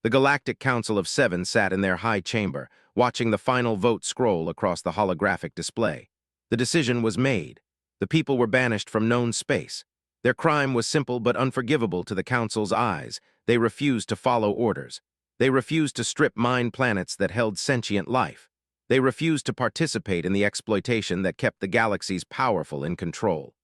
The Galactic Council of Seven sat in their high chamber, watching the final vote scroll across the holographic display. The decision was made. The people were banished from known space. Their crime was simple but unforgivable to the Council's eyes. They refused to follow orders. They refused to strip mine planets that held sentient life. They refused to participate in the exploitation that kept the galaxies powerful in control.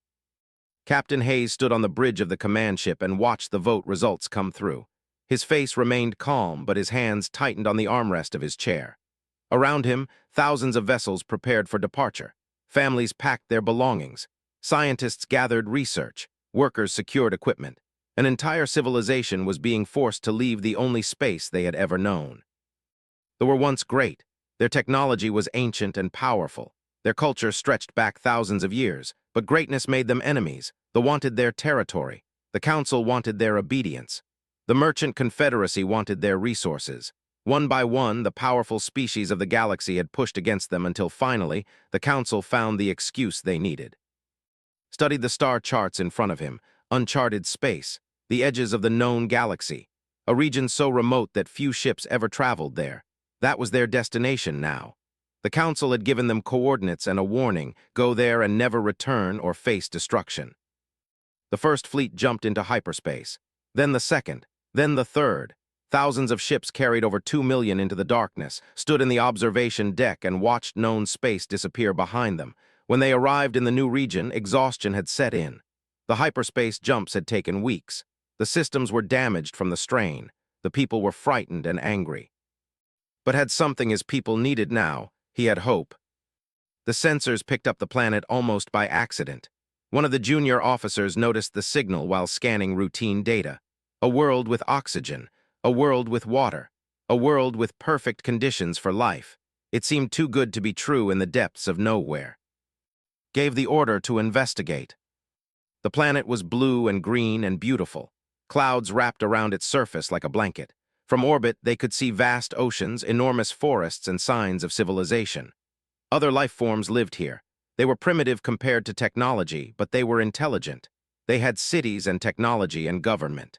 Captain Hayes stood on the bridge of the command ship and watched the vote results come through. His face remained calm, but his hands tightened on the armrest of his chair. Around him, thousands of vessels prepared for departure. Families packed their belongings. Scientists gathered research. Workers secured equipment. An entire civilization was being forced to leave the only space they had ever known. They were once great. Their technology was ancient and powerful. Their culture stretched back thousands of years, but greatness made them enemies. They wanted their territory. The Council wanted their obedience. The Merchant Confederacy wanted their resources. One by one, the powerful species of the galaxy had pushed against them until finally, the Council found the excuse they needed. Studied the star charts in front of him, uncharted space, the edges of the known galaxy, a region so remote that few ships ever traveled there. That was their destination now. The Council had given them coordinates and a warning: go there and never return or face destruction. The first fleet jumped into hyperspace, then the second, then the third. Thousands of ships carried over 2 million into the darkness, stood in the observation deck and watched known space disappear behind them. When they arrived in the new region, exhaustion had set in. The hyperspace jumps had taken weeks. The systems were damaged from the strain. The people were frightened and angry. But had something his people needed now. He had hope. The sensors picked up the planet almost by accident. One of the junior officers noticed the signal while scanning routine data. A world with oxygen, a world with water, a world with perfect conditions for life. It seemed too good to be true in the depths of nowhere. Gave the order to investigate. The planet was blue and green and beautiful. Clouds wrapped around its surface like a blanket. From orbit, they could see vast oceans, enormous forests, and signs of civilization. Other life forms lived here. They were primitive compared to technology, but they were intelligent. They had cities and technology and government.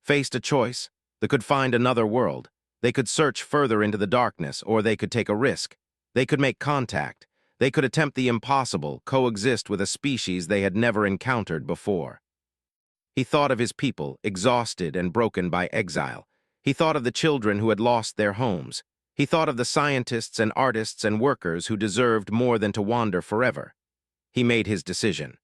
Faced a choice, they could find another world. They could search further into the darkness, or they could take a risk. They could make contact. They could attempt the impossible, coexist with a species they had never encountered before. He thought of his people, exhausted and broken by exile. He thought of the children who had lost their homes. He thought of the scientists and artists and workers who deserved more than to wander forever. He made his decision.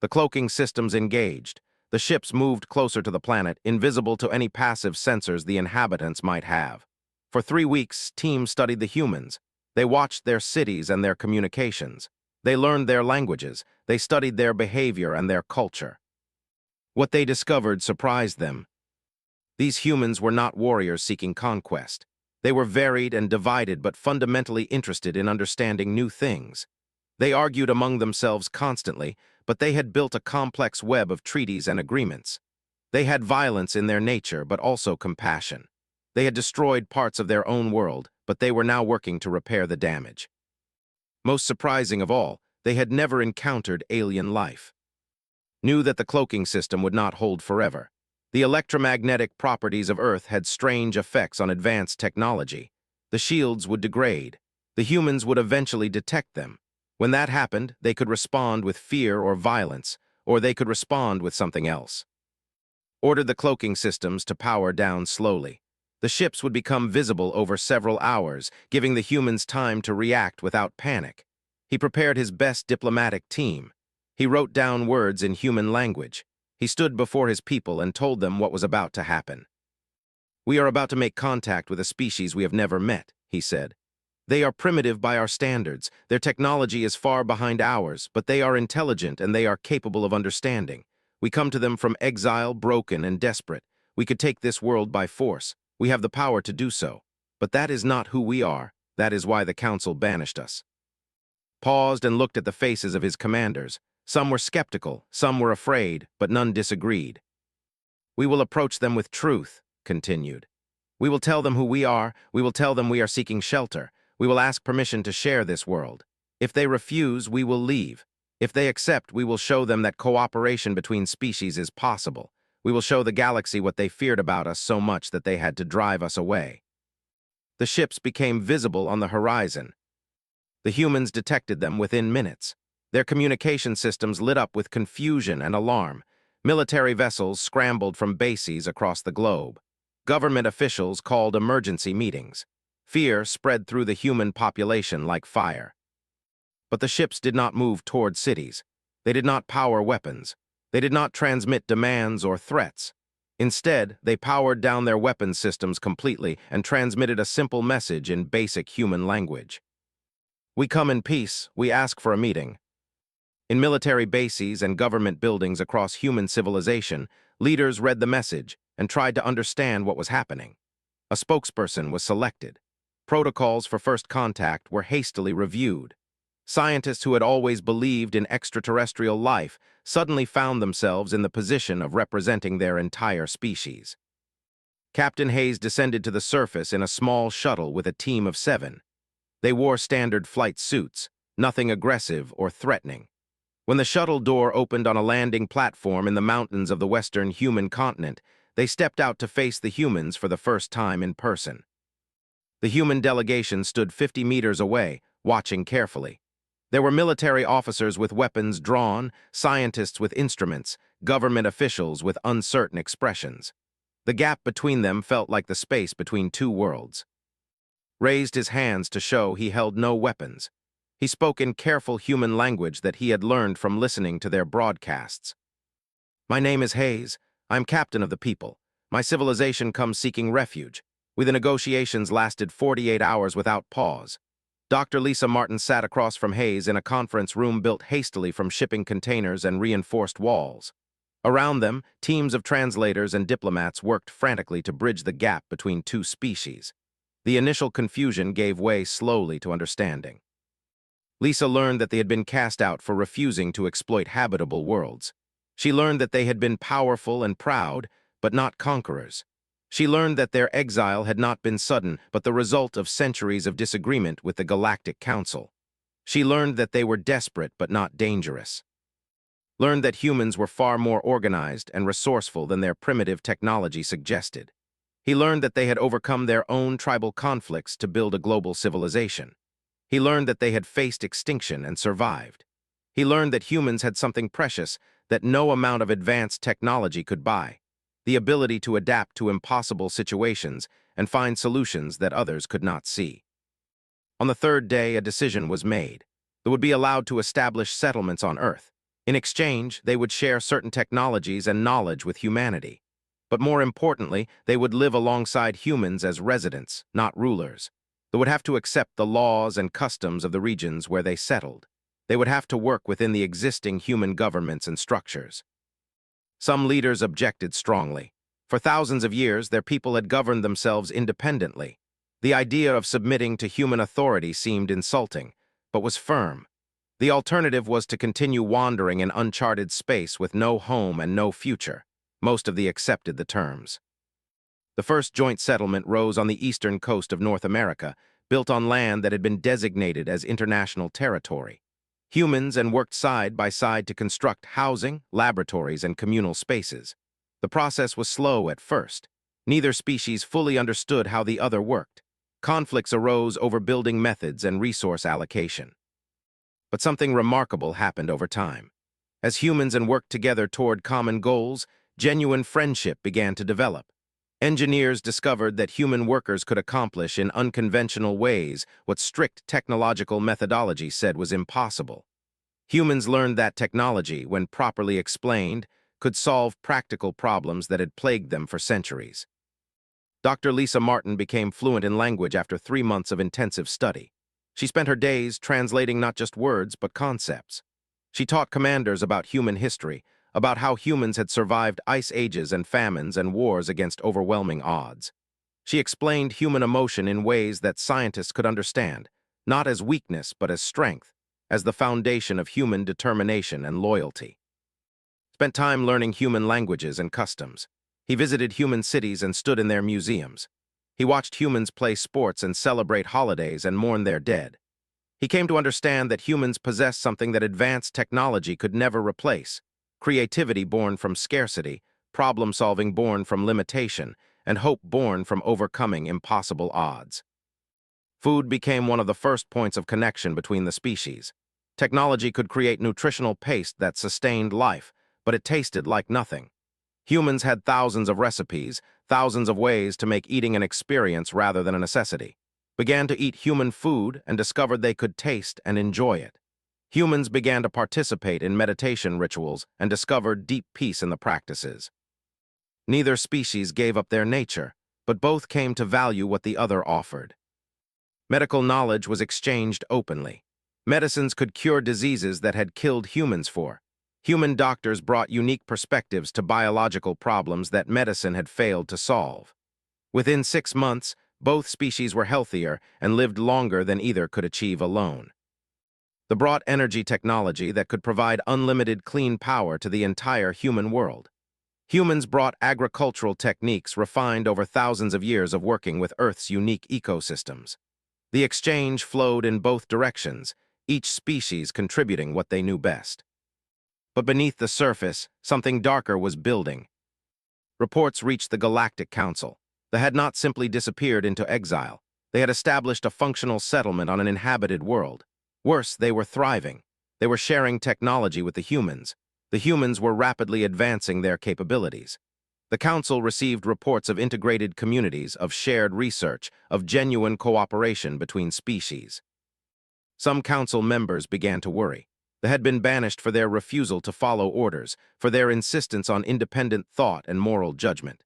The cloaking systems engaged. The ships moved closer to the planet, invisible to any passive sensors the inhabitants might have. For 3 weeks, teams studied the humans. They watched their cities and their communications. They learned their languages. They studied their behavior and their culture. What they discovered surprised them. These humans were not warriors seeking conquest. They were varied and divided but fundamentally interested in understanding new things. They argued among themselves constantly, but they had built a complex web of treaties and agreements. They had violence in their nature but also compassion. They had destroyed parts of their own world, but they were now working to repair the damage. Most surprising of all, they had never encountered alien life. Knew that the cloaking system would not hold forever. The electromagnetic properties of Earth had strange effects on advanced technology. The shields would degrade. The humans would eventually detect them. When that happened, they could respond with fear or violence, or they could respond with something else. Ordered the cloaking systems to power down slowly. The ships would become visible over several hours, giving the humans time to react without panic. He prepared his best diplomatic team. He wrote down words in human language. He stood before his people and told them what was about to happen. "We are about to make contact with a species we have never met," he said. "They are primitive by our standards. Their technology is far behind ours, but they are intelligent and they are capable of understanding. We come to them from exile, broken and desperate. We could take this world by force. We have the power to do so. But that is not who we are. That is why the Council banished us." Paused and looked at the faces of his commanders. Some were skeptical, some were afraid, but none disagreed. "We will approach them with truth," continued. "We will tell them who we are. We will tell them we are seeking shelter. We will ask permission to share this world. If they refuse, we will leave. If they accept, we will show them that cooperation between species is possible. We will show the galaxy what they feared about us so much that they had to drive us away. The ships became visible on the horizon. The humans detected them within minutes. Their communication systems lit up with confusion and alarm. Military vessels scrambled from bases across the globe. Government officials called emergency meetings. Fear spread through the human population like fire. But the ships did not move toward cities. They did not power weapons. They did not transmit demands or threats. Instead, they powered down their weapons systems completely and transmitted a simple message in basic human language. We come in peace, we ask for a meeting. In military bases and government buildings across human civilization, leaders read the message and tried to understand what was happening. A spokesperson was selected. Protocols for first contact were hastily reviewed. Scientists who had always believed in extraterrestrial life suddenly found themselves in the position of representing their entire species. Captain Hayes descended to the surface in a small shuttle with a team of 7. They wore standard flight suits, nothing aggressive or threatening. When the shuttle door opened on a landing platform in the mountains of the western human continent, they stepped out to face the humans for the first time in person. The human delegation stood 50 meters away, watching carefully. There were military officers with weapons drawn, scientists with instruments, government officials with uncertain expressions. The gap between them felt like the space between two worlds. Raised his hands to show he held no weapons. He spoke in careful human language that he had learned from listening to their broadcasts. My name is Hayes. I'm captain of the people. My civilization comes seeking refuge. The negotiations lasted 48 hours without pause. Dr. Lisa Martin sat across from Hayes in a conference room built hastily from shipping containers and reinforced walls. Around them, teams of translators and diplomats worked frantically to bridge the gap between two species. The initial confusion gave way slowly to understanding. Lisa learned that they had been cast out for refusing to exploit habitable worlds. She learned that they had been powerful and proud, but not conquerors. She learned that their exile had not been sudden, but the result of centuries of disagreement with the Galactic Council. She learned that they were desperate but not dangerous. Learned that humans were far more organized and resourceful than their primitive technology suggested. He learned that they had overcome their own tribal conflicts to build a global civilization. He learned that they had faced extinction and survived. He learned that humans had something precious that no amount of advanced technology could buy: the ability to adapt to impossible situations and find solutions that others could not see. On the third day, a decision was made. They would be allowed to establish settlements on Earth. In exchange, they would share certain technologies and knowledge with humanity. But more importantly, they would live alongside humans as residents, not rulers. They would have to accept the laws and customs of the regions where they settled. They would have to work within the existing human governments and structures. Some leaders objected strongly. For thousands of years, their people had governed themselves independently. The idea of submitting to human authority seemed insulting, but was firm. The alternative was to continue wandering in uncharted space with no home and no future. Most of them accepted the terms. The first joint settlement rose on the eastern coast of North America, built on land that had been designated as international territory. Humans worked side by side to construct housing, laboratories, and communal spaces. The process was slow at first. Neither species fully understood how the other worked. Conflicts arose over building methods and resource allocation. But something remarkable happened over time. As humans worked together toward common goals, genuine friendship began to develop. Engineers discovered that human workers could accomplish in unconventional ways what strict technological methodology said was impossible. Humans learned that technology, when properly explained, could solve practical problems that had plagued them for centuries. Dr. Lisa Martin became fluent in language after 3 months of intensive study. She spent her days translating not just words, but concepts. She taught commanders about human history, about how humans had survived ice ages and famines and wars against overwhelming odds. She explained human emotion in ways that scientists could understand, not as weakness but as strength, as the foundation of human determination and loyalty. Spent time learning human languages and customs. He visited human cities and stood in their museums. He watched humans play sports and celebrate holidays and mourn their dead. He came to understand that humans possess something that advanced technology could never replace: creativity born from scarcity, problem-solving born from limitation, and hope born from overcoming impossible odds. Food became one of the first points of connection between the species. Technology could create nutritional paste that sustained life, but it tasted like nothing. Humans had thousands of recipes, thousands of ways to make eating an experience rather than a necessity. Began to eat human food and discovered they could taste and enjoy it. Humans began to participate in meditation rituals and discovered deep peace in the practices. Neither species gave up their nature, but both came to value what the other offered. Medical knowledge was exchanged openly. Medicines could cure diseases that had killed humans for. Human doctors brought unique perspectives to biological problems that medicine had failed to solve. Within 6 months, both species were healthier and lived longer than either could achieve alone. They brought energy technology that could provide unlimited clean power to the entire human world. Humans brought agricultural techniques refined over thousands of years of working with Earth's unique ecosystems. The exchange flowed in both directions, each species contributing what they knew best. But beneath the surface, something darker was building. Reports reached the Galactic Council. They had not simply disappeared into exile. They had established a functional settlement on an inhabited world. Worse, they were thriving. They were sharing technology with the humans. The humans were rapidly advancing their capabilities. The Council received reports of integrated communities, of shared research, of genuine cooperation between species. Some Council members began to worry. They had been banished for their refusal to follow orders, for their insistence on independent thought and moral judgment.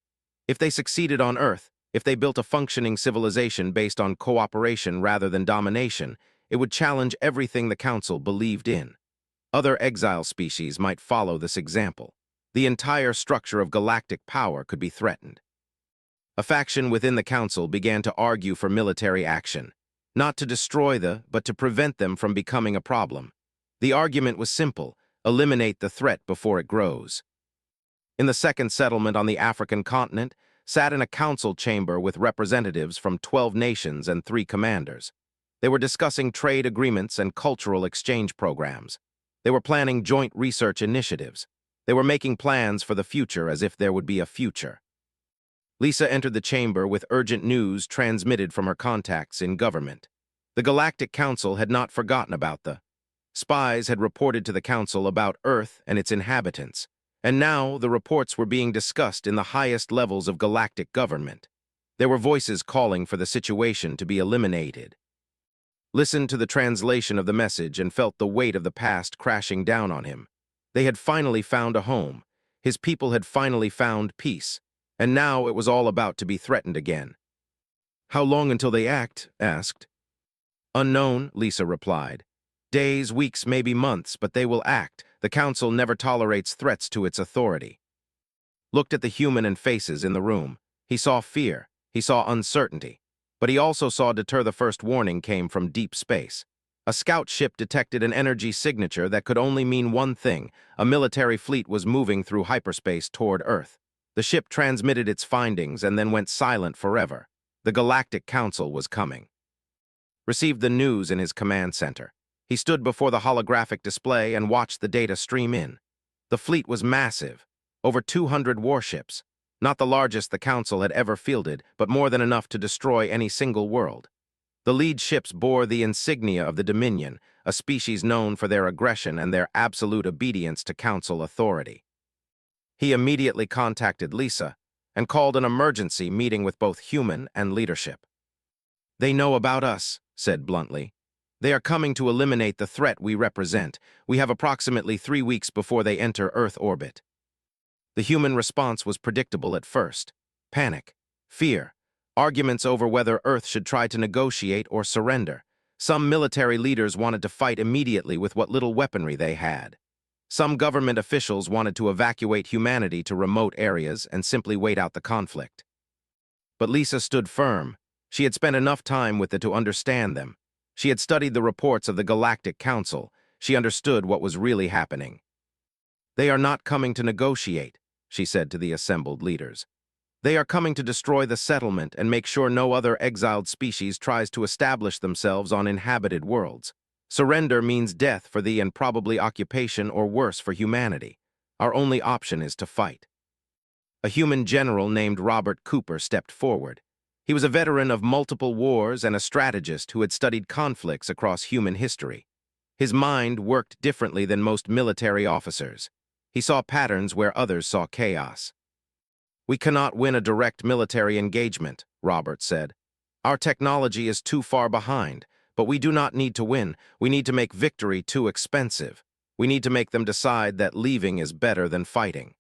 If they succeeded on Earth, if they built a functioning civilization based on cooperation rather than domination, it would challenge everything the Council believed in. Other exile species might follow this example. The entire structure of galactic power could be threatened. A faction within the Council began to argue for military action, not to destroy but to prevent them from becoming a problem. The argument was simple: eliminate the threat before it grows. In the second settlement on the African continent, sat in a council chamber with representatives from 12 nations and 3 commanders. They were discussing trade agreements and cultural exchange programs. They were planning joint research initiatives. They were making plans for the future as if there would be a future. Lisa entered the chamber with urgent news transmitted from her contacts in government. The Galactic Council had not forgotten about the spies had reported to the Council about Earth and its inhabitants, and now the reports were being discussed in the highest levels of galactic government. There were voices calling for the situation to be eliminated. Listened to the translation of the message and felt the weight of the past crashing down on him. They had finally found a home. His people had finally found peace, and now it was all about to be threatened again. "How long until they act?" asked. "Unknown," Lisa replied. "Days, weeks, maybe months, but they will act. The Council never tolerates threats to its authority." Looked at the human and faces in the room. He saw fear. He saw uncertainty. But he also saw deter. The first warning came from deep space. A scout ship detected an energy signature that could only mean one thing: a military fleet was moving through hyperspace toward Earth. The ship transmitted its findings and then went silent forever. The Galactic Council was coming. Received the news in his command center. He stood before the holographic display and watched the data stream in. The fleet was massive, over 200 warships, not the largest the Council had ever fielded, but more than enough to destroy any single world. The lead ships bore the insignia of the Dominion, a species known for their aggression and their absolute obedience to Council authority. He immediately contacted Lisa and called an emergency meeting with both human and leadership. "They know about us," said bluntly. "They are coming to eliminate the threat we represent. We have approximately 3 weeks before they enter Earth orbit." The human response was predictable at first: panic, fear, arguments over whether Earth should try to negotiate or surrender. Some military leaders wanted to fight immediately with what little weaponry they had. Some government officials wanted to evacuate humanity to remote areas and simply wait out the conflict. But Lisa stood firm. She had spent enough time with it to understand them. She had studied the reports of the Galactic Council. She understood what was really happening. "They are not coming to negotiate," she said to the assembled leaders. "They are coming to destroy the settlement and make sure no other exiled species tries to establish themselves on inhabited worlds. Surrender means death for thee and probably occupation or worse for humanity. Our only option is to fight." A human general named Robert Cooper stepped forward. He was a veteran of multiple wars and a strategist who had studied conflicts across human history. His mind worked differently than most military officers. He saw patterns where others saw chaos. "We cannot win a direct military engagement," Robert said. "Our technology is too far behind, but we do not need to win. We need to make victory too expensive. We need to make them decide that leaving is better than fighting."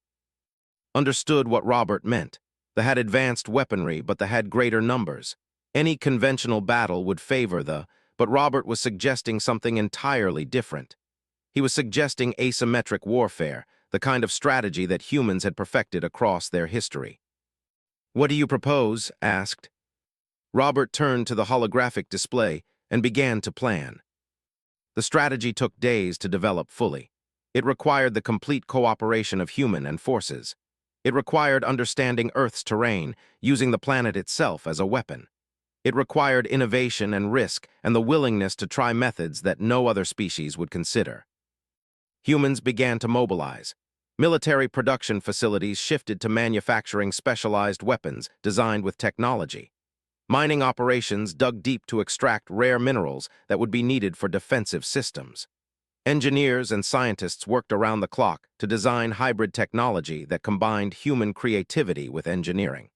Understood what Robert meant. They had advanced weaponry, but they had greater numbers. Any conventional battle would favor but Robert was suggesting something entirely different. He was suggesting asymmetric warfare, the kind of strategy that humans had perfected across their history. "What do you propose?" asked. Robert turned to the holographic display and began to plan. The strategy took days to develop fully. It required the complete cooperation of human and forces. It required understanding Earth's terrain, using the planet itself as a weapon. It required innovation and risk and the willingness to try methods that no other species would consider. Humans began to mobilize. Military production facilities shifted to manufacturing specialized weapons designed with technology. Mining operations dug deep to extract rare minerals that would be needed for defensive systems. Engineers and scientists worked around the clock to design hybrid technology that combined human creativity with engineering.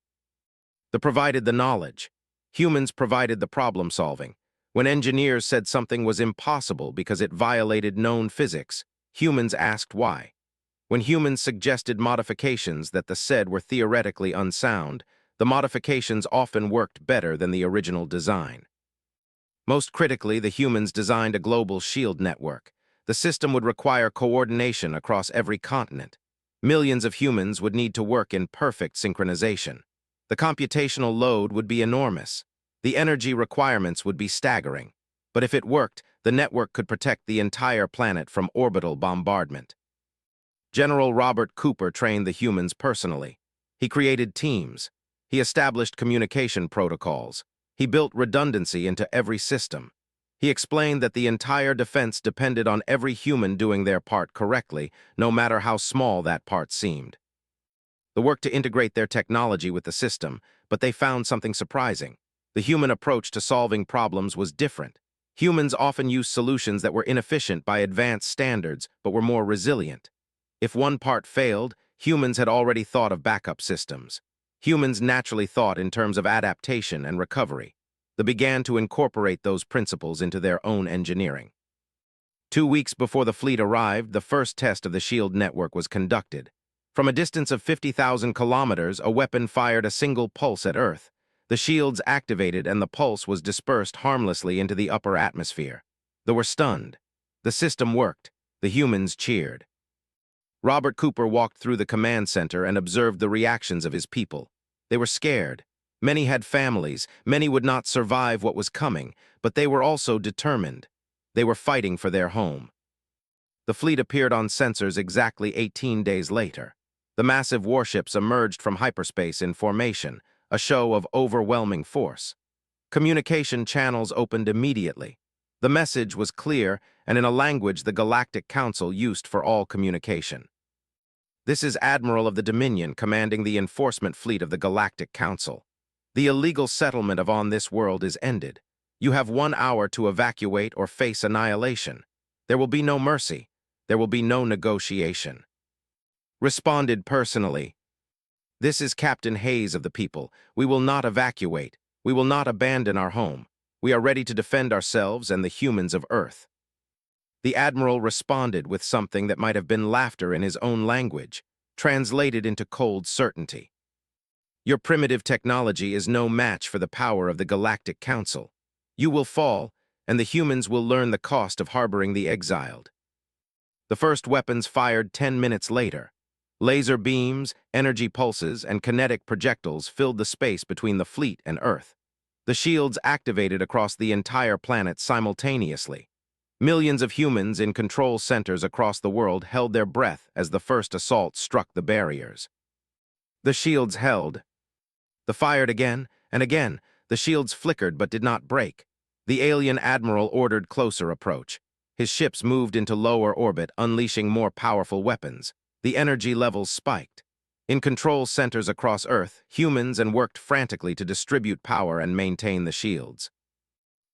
They provided the knowledge. Humans provided the problem-solving. When engineers said something was impossible because it violated known physics, humans asked why. When humans suggested modifications that they said were theoretically unsound, the modifications often worked better than the original design. Most critically, the humans designed a global shield network. The system would require coordination across every continent. Millions of humans would need to work in perfect synchronization. The computational load would be enormous. The energy requirements would be staggering. But if it worked, the network could protect the entire planet from orbital bombardment. General Robert Cooper trained the humans personally. He created teams. He established communication protocols. He built redundancy into every system. He explained that the entire defense depended on every human doing their part correctly, no matter how small that part seemed. They worked to integrate their technology with the system, but they found something surprising. The human approach to solving problems was different. Humans often used solutions that were inefficient by advanced standards, but were more resilient. If one part failed, humans had already thought of backup systems. Humans naturally thought in terms of adaptation and recovery. They began to incorporate those principles into their own engineering. 2 weeks before the fleet arrived, the first test of the shield network was conducted. From a distance of 50,000 kilometers, a weapon fired a single pulse at Earth. The shields activated and the pulse was dispersed harmlessly into the upper atmosphere. They were stunned. The system worked. The humans cheered. Robert Cooper walked through the command center and observed the reactions of his people. They were scared. Many had families. Many would not survive what was coming, but they were also determined. They were fighting for their home. The fleet appeared on sensors exactly 18 days later. The massive warships emerged from hyperspace in formation, a show of overwhelming force. Communication channels opened immediately. The message was clear and in a language the Galactic Council used for all communication. "This is Admiral of the Dominion commanding the enforcement fleet of the Galactic Council. The illegal settlement on this world is ended. You have 1 hour to evacuate or face annihilation. There will be no mercy. There will be no negotiation." Responded personally. "This is Captain Hayes of the people. We will not evacuate. We will not abandon our home. We are ready to defend ourselves and the humans of Earth." The Admiral responded with something that might have been laughter in his own language, translated into cold certainty. "Your primitive technology is no match for the power of the Galactic Council. You will fall, and the humans will learn the cost of harboring the exiled." The first weapons fired 10 minutes later. Laser beams, energy pulses, and kinetic projectiles filled the space between the fleet and Earth. The shields activated across the entire planet simultaneously. Millions of humans in control centers across the world held their breath as the first assault struck the barriers. The shields held. They fired again and again. The shields flickered but did not break. The alien admiral ordered closer approach. His ships moved into lower orbit, unleashing more powerful weapons. The energy levels spiked. In control centers across Earth, humans worked frantically to distribute power and maintain the shields.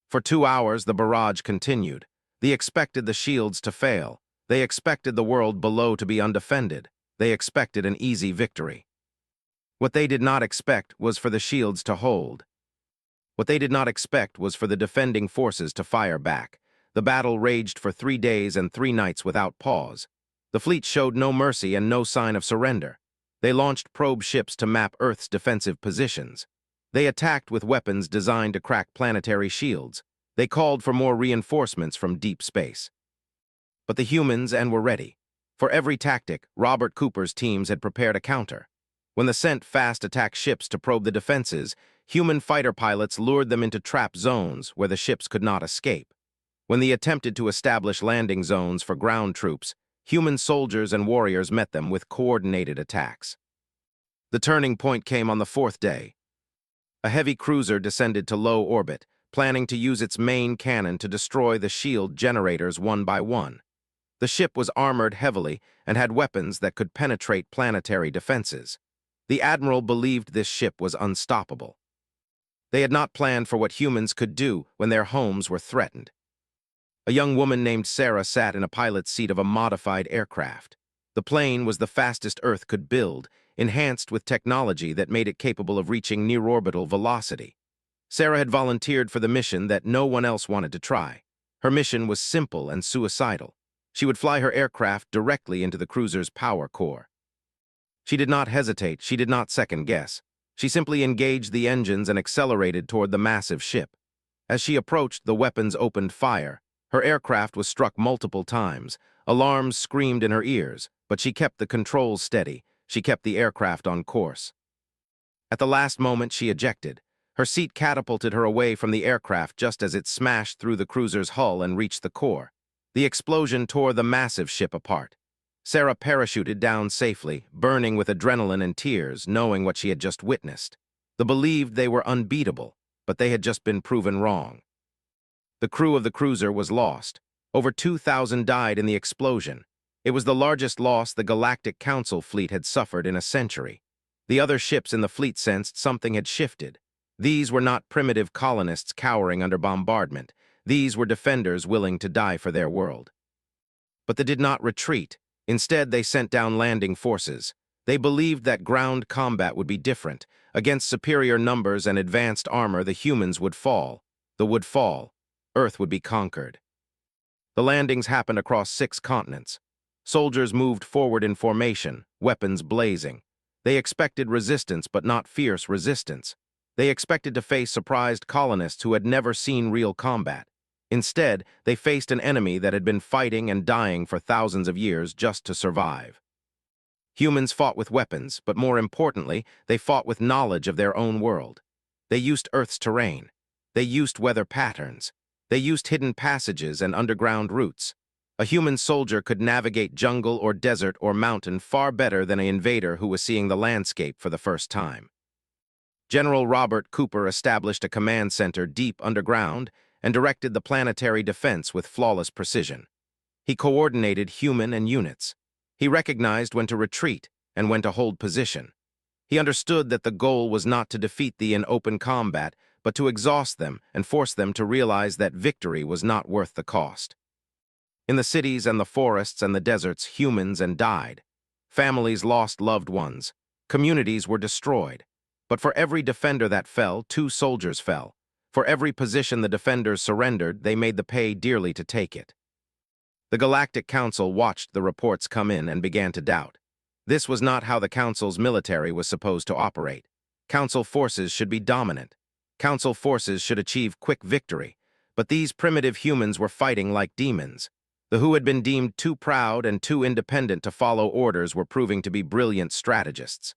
For 2 hours, the barrage continued. They expected the shields to fail. They expected the world below to be undefended. They expected an easy victory. What they did not expect was for the shields to hold. What they did not expect was for the defending forces to fire back. The battle raged for 3 days and 3 nights without pause. The fleet showed no mercy and no sign of surrender. They launched probe ships to map Earth's defensive positions. They attacked with weapons designed to crack planetary shields. They called for more reinforcements from deep space. But the humans were ready. For every tactic, Robert Cooper's teams had prepared a counter. When they sent fast attack ships to probe the defenses, human fighter pilots lured them into trap zones where the ships could not escape. When they attempted to establish landing zones for ground troops, human soldiers and warriors met them with coordinated attacks. The turning point came on the 4th day. A heavy cruiser descended to low orbit, planning to use its main cannon to destroy the shield generators one by one. The ship was armored heavily and had weapons that could penetrate planetary defenses. The admiral believed this ship was unstoppable. They had not planned for what humans could do when their homes were threatened. A young woman named Sarah sat in a pilot's seat of a modified aircraft. The plane was the fastest Earth could build, enhanced with technology that made it capable of reaching near-orbital velocity. Sarah had volunteered for the mission that no one else wanted to try. Her mission was simple and suicidal. She would fly her aircraft directly into the cruiser's power core. She did not hesitate, she did not second-guess. She simply engaged the engines and accelerated toward the massive ship. As she approached, the weapons opened fire. Her aircraft was struck multiple times. Alarms screamed in her ears, but she kept the controls steady. She kept the aircraft on course. At the last moment, she ejected. Her seat catapulted her away from the aircraft just as it smashed through the cruiser's hull and reached the core. The explosion tore the massive ship apart. Sarah parachuted down safely, burning with adrenaline and tears, knowing what she had just witnessed. They believed they were unbeatable, but they had just been proven wrong. The crew of the cruiser was lost. Over 2,000 died in the explosion. It was the largest loss the Galactic Council fleet had suffered in a century. The other ships in the fleet sensed something had shifted. These were not primitive colonists cowering under bombardment. These were defenders willing to die for their world. But they did not retreat. Instead, they sent down landing forces. They believed that ground combat would be different. Against superior numbers and advanced armor, the humans would fall. They would fall. Earth would be conquered. The landings happened across 6 continents. Soldiers moved forward in formation, weapons blazing. They expected resistance, but not fierce resistance. They expected to face surprised colonists who had never seen real combat. Instead, they faced an enemy that had been fighting and dying for thousands of years just to survive. Humans fought with weapons, but more importantly, they fought with knowledge of their own world. They used Earth's terrain. They used weather patterns. They used hidden passages and underground routes. A human soldier could navigate jungle or desert or mountain far better than an invader who was seeing the landscape for the first time. General Robert Cooper established a command center deep underground and directed the planetary defense with flawless precision. He coordinated human and units. He recognized when to retreat and when to hold position. He understood that the goal was not to defeat them in open combat, but to exhaust them and force them to realize that victory was not worth the cost. In the cities and the forests and the deserts, humans died. Families lost loved ones. Communities were destroyed. But for every defender that fell, 2 soldiers fell. For every position the defenders surrendered, they made the pay dearly to take it. The Galactic Council watched the reports come in and began to doubt. This was not how the Council's military was supposed to operate. Council forces should be dominant. Council forces should achieve quick victory. But these primitive humans were fighting like demons. The who had been deemed too proud and too independent to follow orders were proving to be brilliant strategists.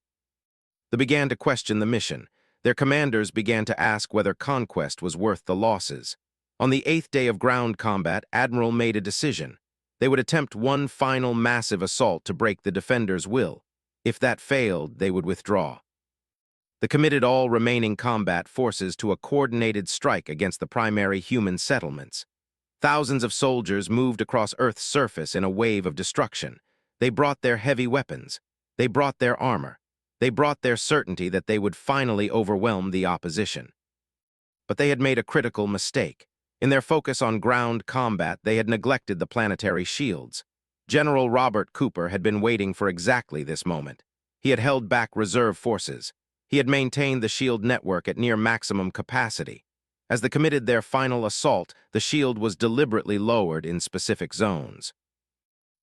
They began to question the mission. Their commanders began to ask whether conquest was worth the losses. On the 8th day of ground combat, Admiral made a decision. They would attempt one final massive assault to break the defenders' will. If that failed, they would withdraw. They committed all remaining combat forces to a coordinated strike against the primary human settlements. Thousands of soldiers moved across Earth's surface in a wave of destruction. They brought their heavy weapons. They brought their armor. They brought their certainty that they would finally overwhelm the opposition. But they had made a critical mistake. In their focus on ground combat, they had neglected the planetary shields. General Robert Cooper had been waiting for exactly this moment. He had held back reserve forces. He had maintained the shield network at near maximum capacity. As they committed their final assault, the shield was deliberately lowered in specific zones.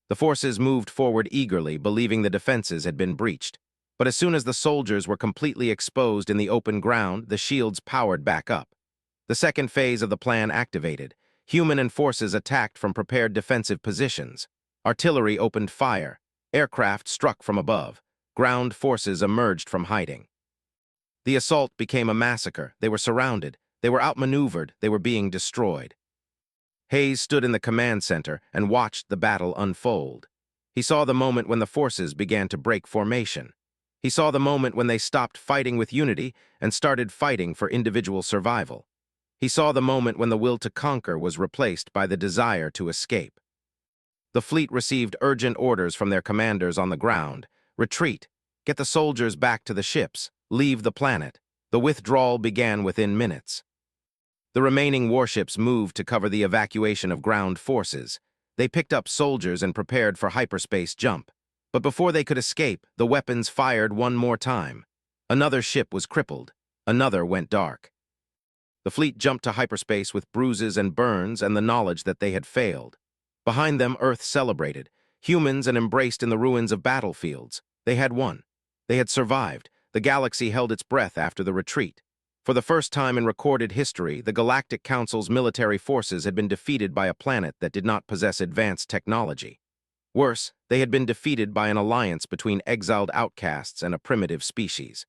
The forces moved forward eagerly, believing the defenses had been breached. But as soon as the soldiers were completely exposed in the open ground, the shields powered back up. The second phase of the plan activated. Human and forces attacked from prepared defensive positions. Artillery opened fire. Aircraft struck from above. Ground forces emerged from hiding. The assault became a massacre. They were surrounded. They were outmaneuvered. They were being destroyed. Hayes stood in the command center and watched the battle unfold. He saw the moment when the forces began to break formation. He saw the moment when they stopped fighting with unity and started fighting for individual survival. He saw the moment when the will to conquer was replaced by the desire to escape. The fleet received urgent orders from their commanders on the ground. Retreat. Get the soldiers back to the ships. Leave the planet. The withdrawal began within minutes. The remaining warships moved to cover the evacuation of ground forces. They picked up soldiers and prepared for hyperspace jump. But before they could escape, the weapons fired one more time. Another ship was crippled. Another went dark. The fleet jumped to hyperspace with bruises and burns and the knowledge that they had failed. Behind them, Earth celebrated. Humans and embraced in the ruins of battlefields. They had won. They had survived. The galaxy held its breath after the retreat. For the first time in recorded history, the Galactic Council's military forces had been defeated by a planet that did not possess advanced technology. Worse, they had been defeated by an alliance between exiled outcasts and a primitive species.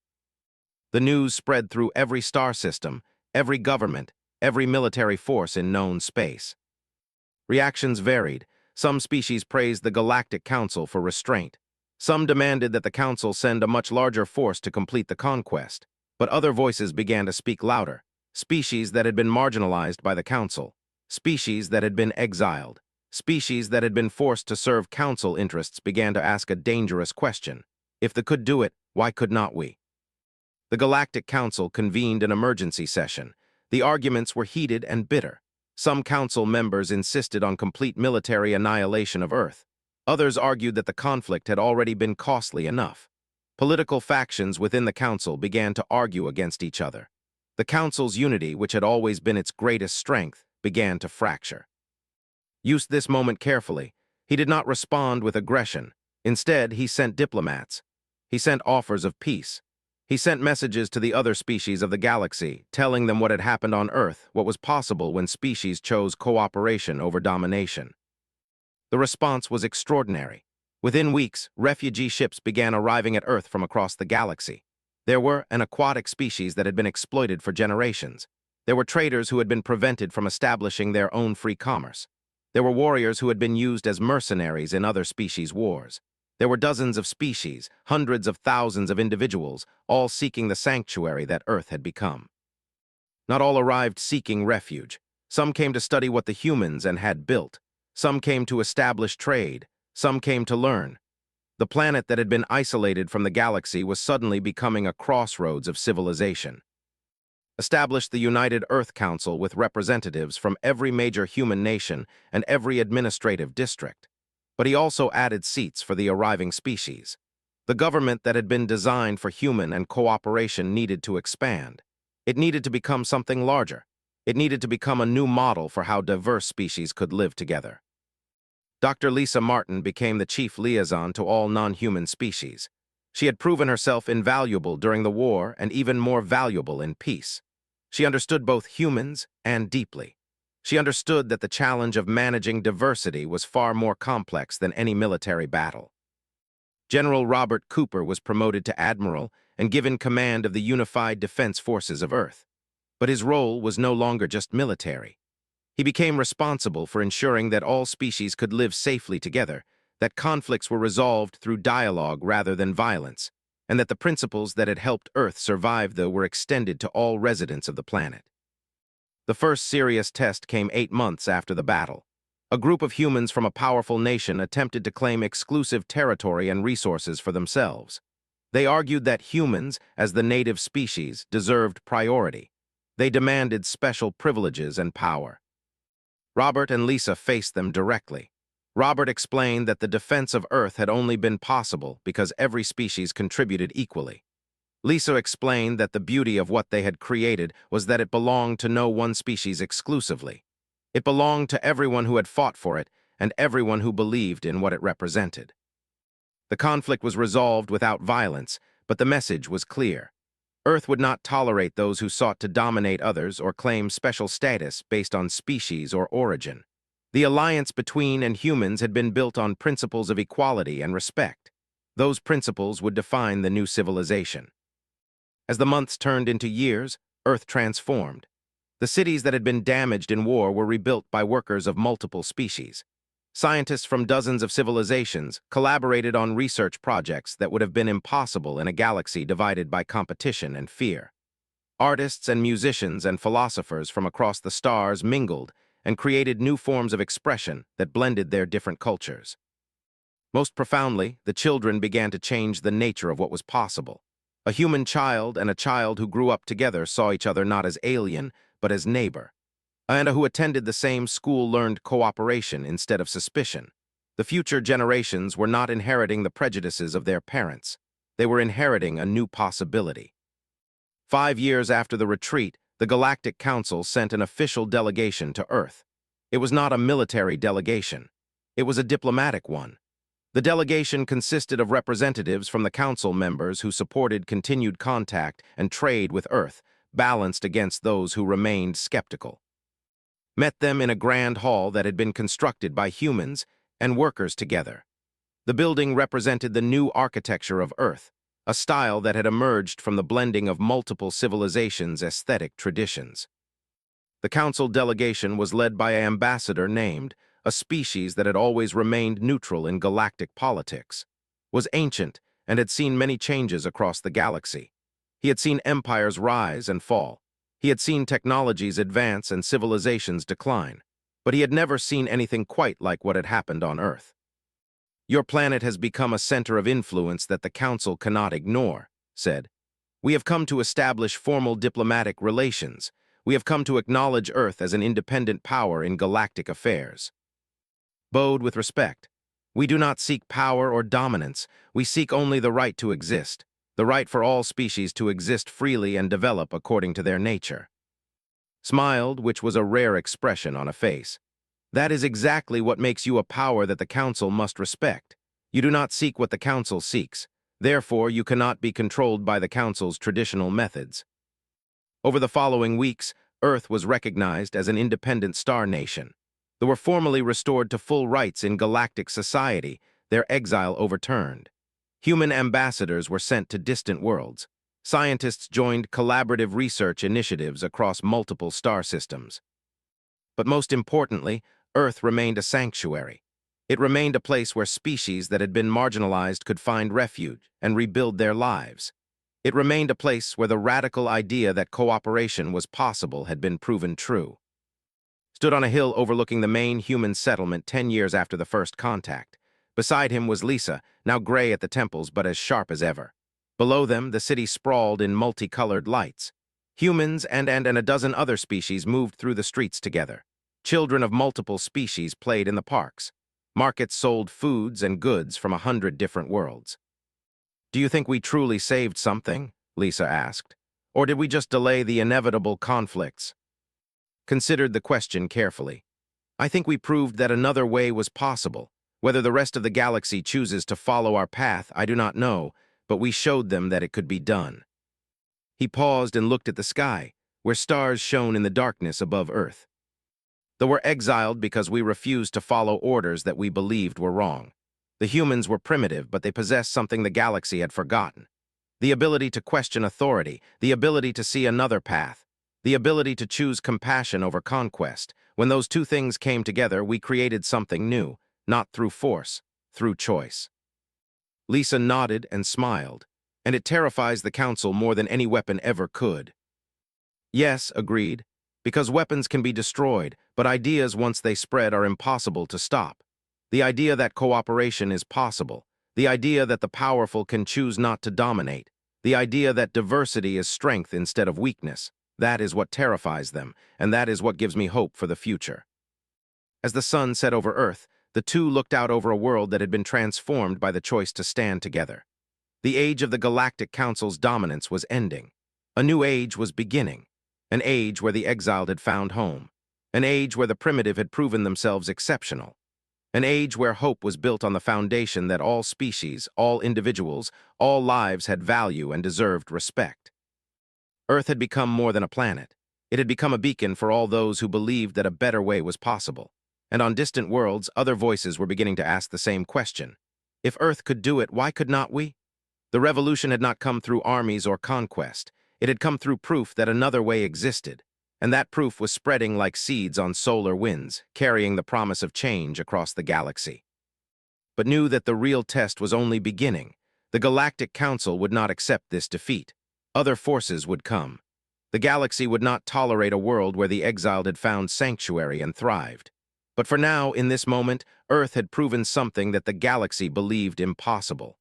The news spread through every star system, every government, every military force in known space. Reactions varied. Some species praised the Galactic Council for restraint. Some demanded that the Council send a much larger force to complete the conquest. But other voices began to speak louder. Species that had been marginalized by the Council. Species that had been exiled. Species that had been forced to serve Council interests began to ask a dangerous question. If they could do it, why could not we? The Galactic Council convened an emergency session. The arguments were heated and bitter. Some Council members insisted on complete military annihilation of Earth. Others argued that the conflict had already been costly enough. Political factions within the Council began to argue against each other. The Council's unity, which had always been its greatest strength, began to fracture. Used this moment carefully. He did not respond with aggression. Instead, he sent diplomats. He sent offers of peace. He sent messages to the other species of the galaxy, telling them what had happened on Earth, what was possible when species chose cooperation over domination. The response was extraordinary. Within weeks, refugee ships began arriving at Earth from across the galaxy. There were an aquatic species that had been exploited for generations. There were traders who had been prevented from establishing their own free commerce. There were warriors who had been used as mercenaries in other species' wars. There were dozens of species, hundreds of thousands of individuals, all seeking the sanctuary that Earth had become. Not all arrived seeking refuge. Some came to study what the humans had built. Some came to establish trade. Some came to learn. The planet that had been isolated from the galaxy was suddenly becoming a crossroads of civilization. Established the United Earth Council with representatives from every major human nation and every administrative district. But he also added seats for the arriving species. The government that had been designed for human and cooperation needed to expand. It needed to become something larger. It needed to become a new model for how diverse species could live together. Dr. Lisa Martin became the chief liaison to all non-human species. She had proven herself invaluable during the war and even more valuable in peace. She understood both humans and deeply. She understood that the challenge of managing diversity was far more complex than any military battle. General Robert Cooper was promoted to admiral and given command of the Unified Defense Forces of Earth. But his role was no longer just military. He became responsible for ensuring that all species could live safely together, that conflicts were resolved through dialogue rather than violence, and that the principles that had helped Earth survive were extended to all residents of the planet. The first serious test came 8 months after the battle. A group of humans from a powerful nation attempted to claim exclusive territory and resources for themselves. They argued that humans, as the native species, deserved priority. They demanded special privileges and power. Robert and Lisa faced them directly. Robert explained that the defense of Earth had only been possible because every species contributed equally. Lisa explained that the beauty of what they had created was that it belonged to no one species exclusively. It belonged to everyone who had fought for it and everyone who believed in what it represented. The conflict was resolved without violence, but the message was clear. Earth would not tolerate those who sought to dominate others or claim special status based on species or origin. The alliance between and humans had been built on principles of equality and respect. Those principles would define the new civilization. As the months turned into years, Earth transformed. The cities that had been damaged in war were rebuilt by workers of multiple species. Scientists from dozens of civilizations collaborated on research projects that would have been impossible in a galaxy divided by competition and fear. Artists and musicians and philosophers from across the stars mingled and created new forms of expression that blended their different cultures. Most profoundly, the children began to change the nature of what was possible. A human child and a child who grew up together saw each other not as alien, but as neighbor. And who attended the same school learned cooperation instead of suspicion. The future generations were not inheriting the prejudices of their parents. They were inheriting a new possibility. 5 years after the retreat, the Galactic Council sent an official delegation to Earth. It was not a military delegation. It was a diplomatic one. The delegation consisted of representatives from the Council members who supported continued contact and trade with Earth, balanced against those who remained skeptical. Met them in a grand hall that had been constructed by humans and workers together. The building represented the new architecture of Earth, a style that had emerged from the blending of multiple civilizations' aesthetic traditions. The council delegation was led by an ambassador named, a species that had always remained neutral in galactic politics, was ancient and had seen many changes across the galaxy. He had seen empires rise and fall. He had seen technologies advance and civilizations decline, but he had never seen anything quite like what had happened on Earth. Your planet has become a center of influence that the Council cannot ignore, said. We have come to establish formal diplomatic relations. We have come to acknowledge Earth as an independent power in galactic affairs. Bowed with respect. We do not seek power or dominance. We seek only the right to exist. The right for all species to exist freely and develop according to their nature. Smiled, which was a rare expression on a face. That is exactly what makes you a power that the Council must respect. You do not seek what the Council seeks. Therefore, you cannot be controlled by the Council's traditional methods. Over the following weeks, Earth was recognized as an independent star nation. They were formally restored to full rights in galactic society, their exile overturned. Human ambassadors were sent to distant worlds. Scientists joined collaborative research initiatives across multiple star systems. But most importantly, Earth remained a sanctuary. It remained a place where species that had been marginalized could find refuge and rebuild their lives. It remained a place where the radical idea that cooperation was possible had been proven true. Stood on a hill overlooking the main human settlement 10 years after the first contact. Beside him was Lisa, now gray at the temples but as sharp as ever. Below them, the city sprawled in multicolored lights. Humans and a dozen other species moved through the streets together. Children of multiple species played in the parks. Markets sold foods and goods from 100 different worlds. Do you think we truly saved something? Lisa asked. Or did we just delay the inevitable conflicts? Considered the question carefully. I think we proved that another way was possible. Whether the rest of the galaxy chooses to follow our path, I do not know, but we showed them that it could be done. He paused and looked at the sky, where stars shone in the darkness above Earth. They were exiled because we refused to follow orders that we believed were wrong. The humans were primitive, but they possessed something the galaxy had forgotten. The ability to question authority, the ability to see another path, the ability to choose compassion over conquest. When those two things came together, we created something new, not through force, through choice. Lisa nodded and smiled, and it terrifies the Council more than any weapon ever could. Yes, agreed, because weapons can be destroyed, but ideas once they spread are impossible to stop. The idea that cooperation is possible, The idea that the powerful can choose not to dominate. The idea that diversity is strength instead of weakness. That is what terrifies them, and that is what gives me hope for the future. As the sun set over Earth, the two looked out over a world that had been transformed by the choice to stand together. The age of the Galactic Council's dominance was ending. A new age was beginning. An age where the exiled had found home. An age where the primitive had proven themselves exceptional. An age where hope was built on the foundation that all species, all individuals, all lives had value and deserved respect. Earth had become more than a planet. It had become a beacon for all those who believed that a better way was possible. And on distant worlds, other voices were beginning to ask the same question. If Earth could do it, why could not we? The revolution had not come through armies or conquest. It had come through proof that another way existed. And that proof was spreading like seeds on solar winds, carrying the promise of change across the galaxy. But knew that the real test was only beginning. The Galactic Council would not accept this defeat. Other forces would come. The galaxy would not tolerate a world where the exiled had found sanctuary and thrived. But for now, in this moment, Earth had proven something that the galaxy believed impossible.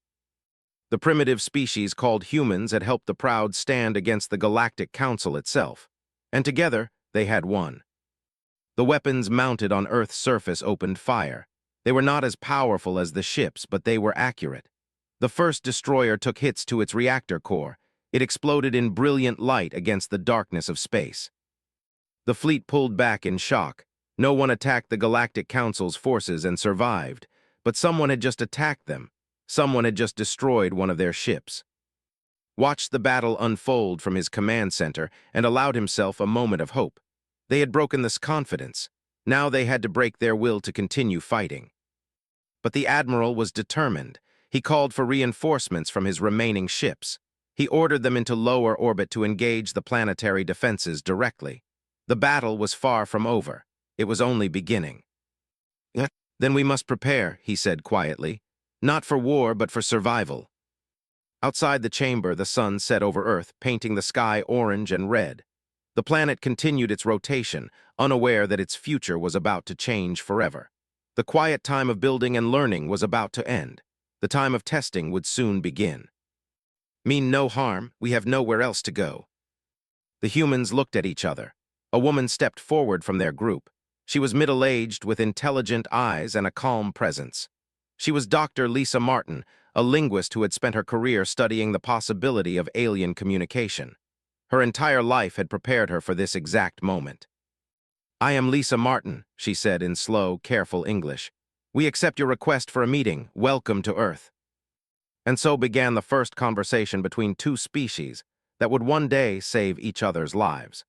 The primitive species called humans had helped the proud stand against the Galactic Council itself, and together they had won. The weapons mounted on Earth's surface opened fire. They were not as powerful as the ships, but they were accurate. The first destroyer took hits to its reactor core. It exploded in brilliant light against the darkness of space. The fleet pulled back in shock. No one attacked the Galactic Council's forces and survived, but someone had just attacked them. Someone had just destroyed one of their ships. Watched the battle unfold from his command center and allowed himself a moment of hope. They had broken this confidence. Now they had to break their will to continue fighting. But the admiral was determined. He called for reinforcements from his remaining ships. He ordered them into lower orbit to engage the planetary defenses directly. The battle was far from over. It was only beginning. Then we must prepare, he said quietly. Not for war, but for survival. Outside the chamber, the sun set over Earth, painting the sky orange and red. The planet continued its rotation, unaware that its future was about to change forever. The quiet time of building and learning was about to end. The time of testing would soon begin. Mean no harm, we have nowhere else to go. The humans looked at each other. A woman stepped forward from their group. She was middle-aged, with intelligent eyes and a calm presence. She was Dr. Lisa Martin, a linguist who had spent her career studying the possibility of alien communication. Her entire life had prepared her for this exact moment. I am Lisa Martin, she said in slow, careful English. We accept your request for a meeting. Welcome to Earth. And so began the first conversation between two species that would one day save each other's lives.